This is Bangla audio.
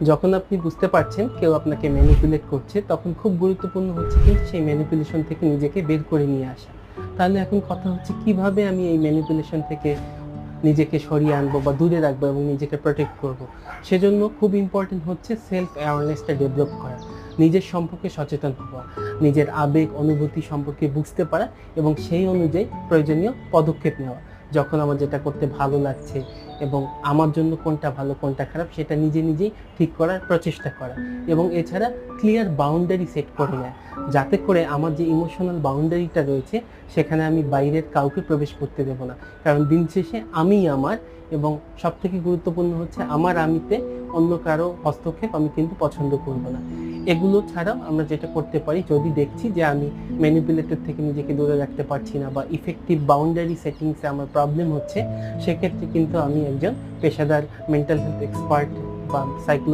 যখন আপনি বুঝতে পারছেন কেউ আপনাকে ম্যানিপুলেট করছে, তখন খুব গুরুত্বপূর্ণ হচ্ছে কিন্তু সেই ম্যানিপুলেশন থেকে নিজেকে বের করে নিয়ে আসা। তাহলে এখন কথা হচ্ছে কিভাবে আমি এই ম্যানিপুলেশন থেকে নিজেকে সরিয়ে আনবো বা দূরে রাখবো এবং নিজেকে প্রোটেক্ট করব। সেজন্য খুব ইম্পর্টেন্ট হচ্ছে সেলফ অ্যাওয়ারনেসটা ডেভেলপ করা, নিজের সম্পর্কে সচেতন হওয়া, নিজের আবেগ অনুভূতি সম্পর্কে বুঝতে পারা এবং সেই অনুযায়ী প্রয়োজনীয় পদক্ষেপ নেওয়া। যখন আমার যেটা করতে ভালো লাগছে এবং আমার জন্য কোনটা ভালো কোনটা খারাপ সেটা নিজে নিজেই ঠিক করার প্রচেষ্টা করা, এবং এছাড়া ক্লিয়ার বাউন্ডারি সেট করে নেয়, যাতে করে আমার যে ইমোশনাল বাউন্ডারিটা রয়েছে সেখানে আমি বাইরের কাউকে প্রবেশ করতে দেবো না। কারণ দিন শেষে আমি আমার, এবং সবথেকে গুরুত্বপূর্ণ হচ্ছে আমার আমিতে অন্য কারো হস্তক্ষেপ আমি কিন্তু পছন্দ করব না। এগুলো ছাড়াও আমরা যেটা করতে পারি, যদি দেখছি যে আমি ম্যানিপুলেটর থেকে নিজেকে দূরে রাখতে পারছি না বা ইফেক্টিভ বাউন্ডারি সেটিংসে আমার প্রবলেম হচ্ছে, সেক্ষেত্রে কিন্তু আমি একজন পেশাদার মেন্টাল হেলথ এক্সপার্ট বা সাইকোলজিস্ট